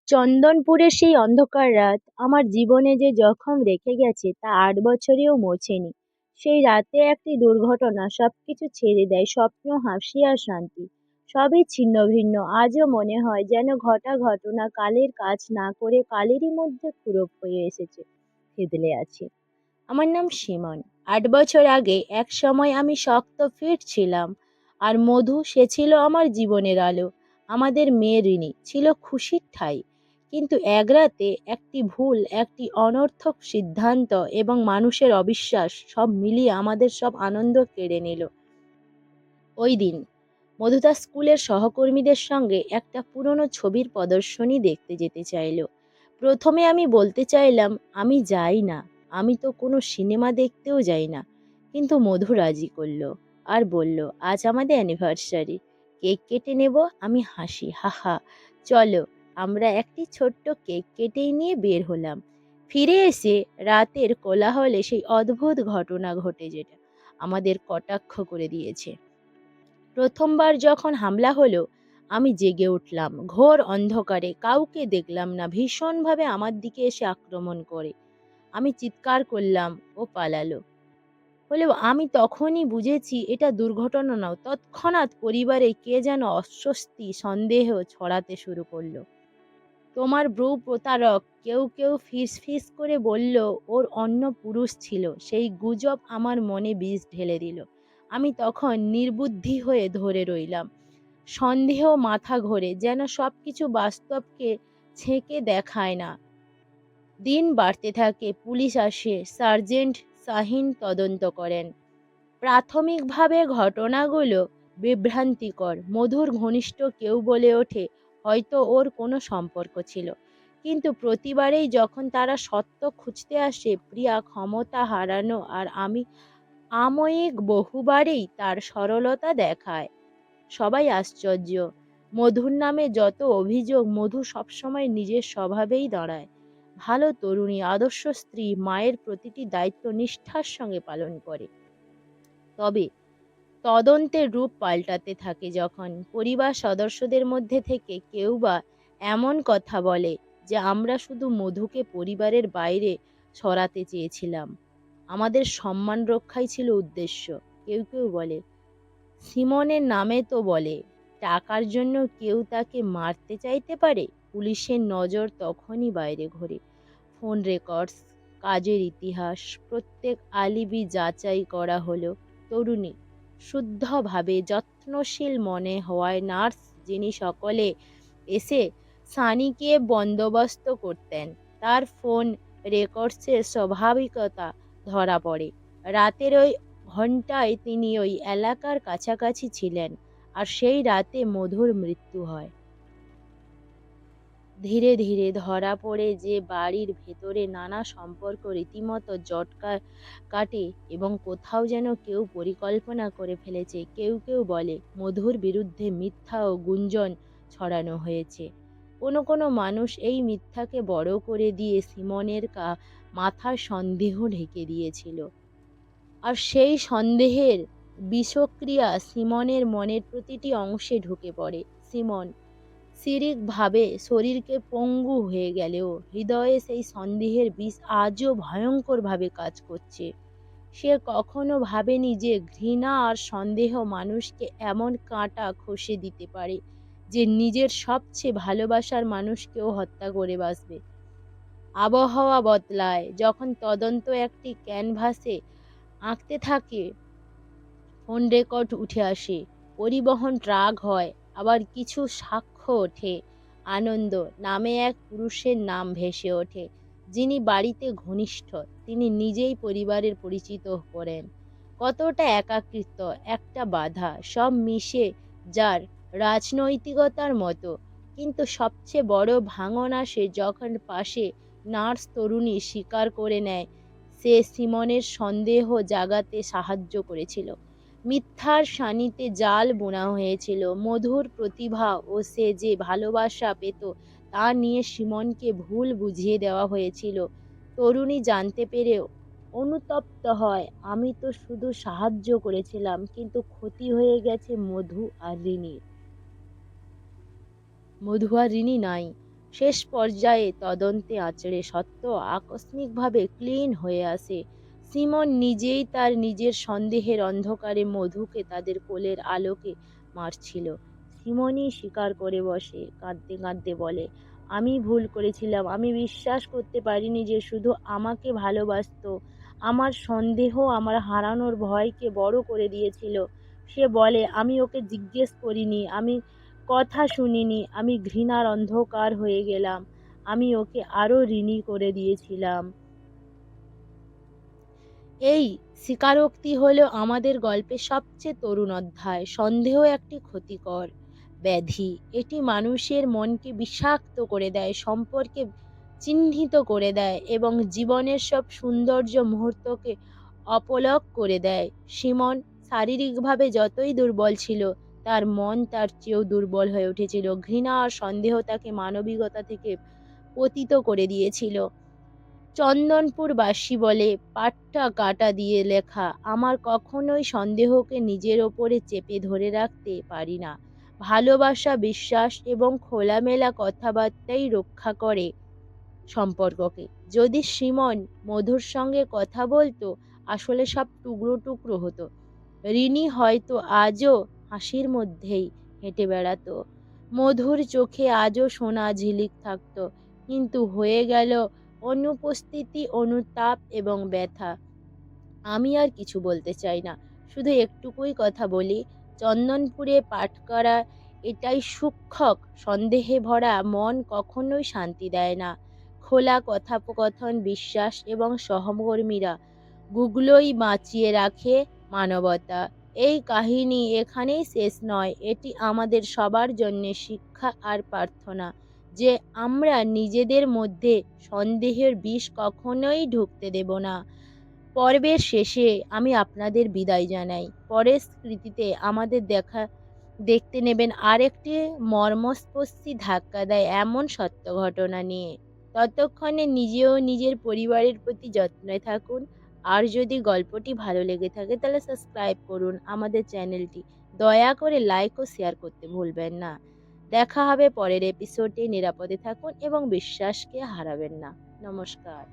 চন্দনপুরের সেই অন্ধকার রাত আমার জীবনে যে জখম রেখে গেছে তা ৮ বছরেও মোছেনি। সেই রাতে একটি দুর্ঘটনা সবকিছু ছেড়ে দেয়, স্বপ্ন, হাসি আর শান্তি সবই ছিন্ন ভিন্ন। আজও মনে হয় যেন ঘটা ঘটনা কালের কাজ না করে কালেরই মধ্যে কুরুপ হয়ে এসেছে, থেতলে আছে। আমার নাম সীমন। ৮ বছর আগে এক সময় আমি শক্ত ফিট ছিলাম, আর মধু সে ছিল আমার জীবনের আলো। আমাদের মেয়ে রিনি ছিল খুশির ঠাঁই। কিন্তু এক রাতে একটি ভুল, একটি অনর্থক সিদ্ধান্ত এবং মানুষের অবিশ্বাস সব মিলিয়ে আমাদের সব আনন্দ কেড়ে নিল। ওই দিন মধু তার স্কুলের সহকর্মীদের সঙ্গে একটা পুরনো ছবির প্রদর্শনী দেখতে যেতে চাইল। প্রথমে আমি বলতে চাইলাম আমি যাই না, আমি তো কোনো সিনেমা দেখতেও যাই না। কিন্তু মধু রাজি করলো আর বলল, আজ আমাদের অ্যানিভার্সারি, কেক কেটে নেব। আমি হাসি, হাহা, চলো। আমরা একটি ছোট্ট কেক কেটেই নিয়ে বের হলাম। ফিরে এসে রাতের কোলাহলে সেই অদ্ভুত ঘটনা ঘটে যেটা আমাদের কটাক্ষ করে দিয়েছে। প্রথমবার যখন হামলা হলো, আমি জেগে উঠলাম। ঘোর অন্ধকারে কাউকে দেখলাম না, ভীষণভাবে আমার দিকে এসে আক্রমণ করে। আমি চিৎকার করলাম, ও পালালো। হলেও আমি তখনই বুঝেছি এটা দুর্ঘটনা নয়। তৎক্ষণাৎ পরিবারে কে যেন অস্বস্তি, সন্দেহ ছড়াতে শুরু করলো। তোমার বউ প্রতারক, কেউ কেউ ফিস ফিস করে বলল ওর অন্য পুরুষ ছিল। সেই গুজব আমার মনে বিষ ঢেলে দিল। আমি তখন নির্বুদ্ধি হয়ে ধরে রইলাম। সন্দেহ মাথা ঘোরে, যেন সবকিছু বাস্তবকে ছেঁকে দেখায় না। দিন বাড়তে থাকে, পুলিশ আসে, সার্জেন্ট শাহিন তদন্ত করেন। প্রাথমিকভাবে ঘটনাগুলো বিভ্রান্তিকর। মধুর ঘনিষ্ঠ কেউ বলে ওঠে হয়তো ওর কোনো সম্পর্ক ছিল। কিন্তু প্রতিবারেই যখন তারা সত্য খুঁজতে আসে, প্রিয়া ক্ষমতা হারানো আর আমি আময়িক বহুবারেই তার সরলতা দেখায়। সবাই আশ্চর্য। মধুর নামে যত অভিযোগ, মধু সবসময় নিজের স্বভাবেই দাঁড়ায়। ভালো তরুণী, আদর্শ স্ত্রী, মায়ের প্রতিটি দায়িত্ব নিষ্ঠার সঙ্গে পালন করে। তবে তদন্তের রূপ পাল্টাতে থাকে যখন পরিবার সদস্যদের মধ্যে থেকে কেউ বা এমন কথা বলে যে আমরা শুধু মধুকে পরিবারের বাইরে সরাতে চেয়েছিলাম, আমাদের সম্মান রক্ষাই ছিল উদ্দেশ্য। কেউ কেউ বলে সিমনের নামে তো বলে, টাকার জন্য কেউ তাকে মারতে চাইতে পারে। পুলিশের নজর তখনই বাইরে ঘোরে। ফোন রেকর্ডস, কাজের ইতিহাস, প্রত্যেক আলিবি যাচাই করা হলো। তরুণী শুদ্ধভাবে যত্নশীল মনে হওয়ায় নার্স, যিনি সকলে এসে সানিকে বন্দোবস্ত করতেন, তার ফোন রেকর্ডসের স্বাভাবিকতা ধরা পড়ে। রাতের ওই ঘণ্টায় তিনি ওই এলাকার কাছাকাছি ছিলেন, আর সেই রাতে মধুর মৃত্যু হয়। ধীরে ধীরে ধরা পড়ে যে বাড়ির ভেতরে নানা সম্পর্ক রীতিমতো জটকা কাটে এবং কোথাও যেন কেউ পরিকল্পনা করে ফেলেছে। কেউ কেউ বলে মধুর বিরুদ্ধে মিথ্যা ও গুঞ্জন ছড়ানো হয়েছে। কোনো কোনো মানুষ এই মিথ্যাকে বড় করে দিয়ে সিমনের মাথার সন্দেহ ঢেকে দিয়েছিল। আর সেই সন্দেহের বিষক্রিয়া সিমনের মনের প্রতিটি অংশে ঢুকে পড়ে। সিমন শারীরিকভাবে শরীরকে পঙ্গু হয়ে গেলেও হৃদয়ে সেই সন্দেহের বিষ আজও ভয়ঙ্করভাবে কাজ করছে। সে কখনো ভাবেনি যে ঘৃণা আর সন্দেহ মানুষকে এমন কাঁটা ঘষে দিতে পারে যে নিজের সবচেয়ে ভালোবাসার মানুষকেও হত্যা করে বাঁচবে। আবহাওয়া বদলায় যখন তদন্ত একটি ক্যানভাসে আঁকতে থাকে। ফোন রেকর্ড উঠে আসে, পরিবহন ট্রাক হয়, আবার কিছু সাক্ষ্য ওঠে। আনন্দ নামে এক পুরুষের নাম ভেসে ওঠে, যিনি বাড়িতে ঘনিষ্ঠ। তিনি নিজেই পরিবারের পরিচিত করেন। কতটা একাকিত্ব, একটা বাধা, সব মিশে যার রাজনৈতিকতার মতো। কিন্তু সবচেয়ে বড় ভাঙন আসে যখন পাশে নার্স তরুণী স্বীকার করে নেয় সে সিমনের সন্দেহ জাগাতে সাহায্য করেছিল। মিথ্যার শানিতে জাল বোনা হয়েছিল। মধুর প্রতিভা ও সে যে ভালোবাসা পেত তা নিয়ে সিমনকে ভুল বুঝিয়ে দেওয়া হয়েছিল। তরুণী জানতে পেরে অনুতপ্ত হয়, আমি তো শুধু সাহায্য করেছিলাম, কিন্তু ক্ষতি হয়ে গেছে মধু আর রিনির। মধু আর রিনি নাই, শেষ পর্যায়ে তদন্তে আঁচড়ে সত্য আকস্মিকভাবে ক্লিন হয়ে আসে। সিমন নিজেই তার নিজের সন্দেহের অন্ধকারে মধুকে তাদের কোলের আলোকে মারছিল। সিমনই স্বীকার করে বসে, কাঁদতে কাঁদতে বলে, আমি ভুল করেছিলাম। আমি বিশ্বাস করতে পারিনি যে শুধু আমাকে ভালোবাসতো। আমার সন্দেহ আমার হারানোর ভয়কে বড় করে দিয়েছিল। সে বলে, আমি ওকে জিজ্ঞেস করিনি, আমি কথা শুনিনি, আমি ঘৃণার অন্ধকার হয়ে গেলাম, আমি ওকে আরো ঋণী করে দিয়েছিলাম। এই স্বীকারোক্তি হলো আমাদের গল্পের সবচেয়ে তরুণ অধ্যায়। সন্দেহ একটি ক্ষতিকর ব্যাধি। এটি মানুষের মনকে বিষাক্ত করে দেয়, সম্পর্কে চিহ্নিত করে দেয় এবং জীবনের সব সৌন্দর্য মুহূর্তকে অপলক করে দেয়। সিমন শারীরিকভাবে যতই দুর্বল ছিল, তার মন তার চেয়েও দুর্বল হয়ে উঠেছিল। ঘৃণা আর সন্দেহ তাকে মানবিকতা থেকে পতিত করে দিয়েছিল। চন্দনপুরবাসী বলে, পাটটা কাঁটা দিয়ে লেখা, আমার কখনোই সন্দেহকে নিজের ওপরে চেপে ধরে রাখতে পারি না। ভালোবাসা, বিশ্বাস এবং খোলামেলা কথাবার্তাই রক্ষা করে সম্পর্ককে। যদি সিমন মধুর সঙ্গে কথা বলতো, আসলে সব টুকরো টুকরো হতো। রিনি হয়তো আজও হাসির মধ্যেই হেঁটে বেড়াতো, মধুর চোখে আজও সোনা ঝিলিক থাকতো, কিন্তু হয়ে গেল অনুপস্থিতি, অনুতাপ এবং ব্যথা। আমি আর কিছু বলতে চাই না, শুধু একটুকুই কথা বলি। চন্দনপুরে পাঠ করা এটাই সূক্ষ্ম, সন্দেহে ভরা মন কখনোই শান্তি দেয় না। খোলা কথোপকথন, বিশ্বাস এবং সহকর্মীরা গুগলোই বাঁচিয়ে রাখে মানবতা। এই কাহিনী এখানেই শেষ নয়, এটি আমাদের সবার জন্য শিক্ষা আর প্রার্থনা যে আমরা নিজেদের মধ্যে সন্দেহের বিষ কখনোই ঢুকতে দেব না। পর্বের শেষে আমি আপনাদের বিদায় জানাই। পরের স্মৃতিতে আমাদের দেখতে নেবেন আরেকটি মর্মস্পর্শী ধাক্কা দেয় এমন সত্য ঘটনা নিয়ে। ততক্ষণে নিজে ও নিজের পরিবারের প্রতি যত্নে থাকুন। আর যদি গল্পটি ভালো লেগে থাকে তাহলে সাবস্ক্রাইব করুন আমাদের চ্যানেলটি। দয়া করে লাইক ও শেয়ার করতে ভুলবেন না। দেখা হবে পরের এপিসোডে। নিরাপদে থাকুন এবং বিশ্বাসকে হারাবেন না। নমস্কার।